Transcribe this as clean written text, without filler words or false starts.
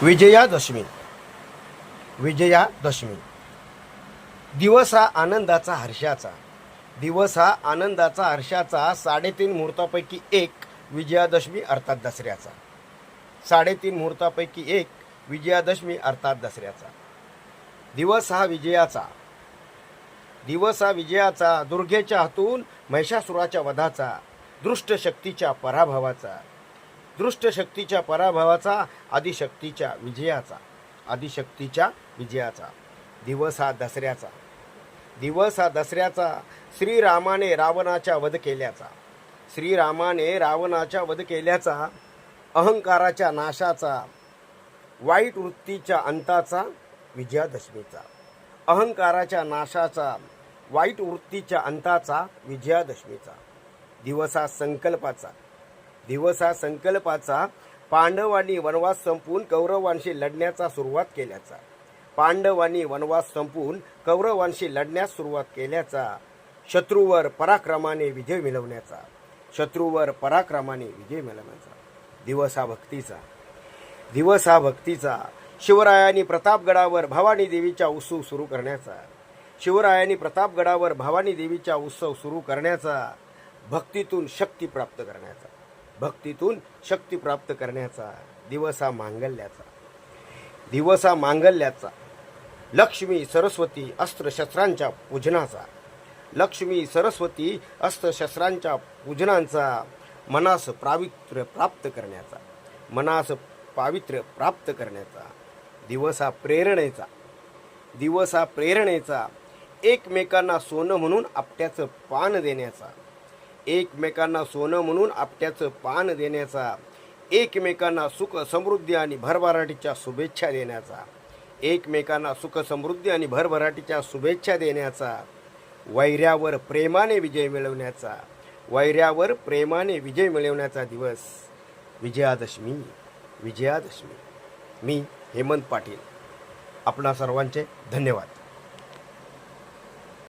विजयादशमी. विजयादशमी दिवस हा आनंदाचा हर्षाचा. दिवस हा आनंदाचा हर्षाचा 3.5 मुहूर्तापैकी एक विजयादशमी अर्थात दसऱ्याचा. 3.5 मुहूर्तापैकी एक विजयादशमी अर्थात दसऱ्याचा. दिवस हा विजयाचा. दिवस हा विजयाचा. दुर्गेच्या हातून महिषासुराच्या वधाचा, दृष्ट शक्तीच्या पराभवाचा, दृष्ट शक्तीच्या पराभवाचा, आदिशक्तीच्या विजयाचा, आदिशक्तीच्या विजयाचा. दिवस हा दसऱ्याचा. दिवस हा दसऱ्याचा. श्रीरामाने रावणाचा वध केल्याचा. श्रीरामाने रावणाचा वध केल्याचा, अहंकाराच्या नाशाचा, वाईट वृत्तीच्या अंताचा, विजयादशमीचा. अहंकाराच्या नाशाचा, वाईट वृत्तीच्या अंताचा, विजयादशमीचा. दिवस हा संकल्पाचा. दिवस हा संकल्पाचा. पांडवांनी वनवास संपवून कौरवांशी लढण्याचा सुरुवात केल्याचा. पांडवांनी वनवास संपवून कौरवांशी लढण्यास सुरुवात केल्याचा. शत्रूवर पराक्रमाने विजय मिळवण्याचा. शत्रूवर पराक्रमाने विजय मिळवण्याचा. दिवस हा भक्तीचा. दिवस हा भक्तीचा. शिवरायांनी प्रतापगडावर भवानी देवीचा उत्सव सुरू करण्याचा. शिवरायांनी प्रतापगडावर भवानी देवीचा उत्सव सुरू करण्याचा. भक्तीतून शक्ती प्राप्त करण्याचा. भक्तीतून शक्ती प्राप्त करण्याचा. दिवस हा मांगल्याचा. दिवस हा मांगल्याचा. लक्ष्मी सरस्वती अस्त्रशस्त्रांच्या पूजनाचा. लक्ष्मी सरस्वती अस्त्रशस्त्रांच्या पूजनांचा. मनास पावित्र्य प्राप्त करण्याचा. मनास पावित्र्य प्राप्त करण्याचा. दिवस हा प्रेरणेचा. दिवस हा प्रेरणेचा. एकमेकांना सोनं म्हणून आपट्याचं पान देण्याचा. एकमेकांना सोनं म्हणून आपट्याचं पान देण्याचा. एकमेकांना सुख समृद्धी आणि भरभराटीच्या शुभेच्छा देण्याचा. एकमेकांना सुख समृद्धी आणि भरभराटीच्या शुभेच्छा देण्याचा. वैऱ्यावर प्रेमाने विजय मिळवण्याचा. वैऱ्यावर प्रेमाने विजय मिळवण्याचा दिवस विजयादशमी. विजयादशमी. मी हेमंत पाटील. आपणा सर्वांचे धन्यवाद.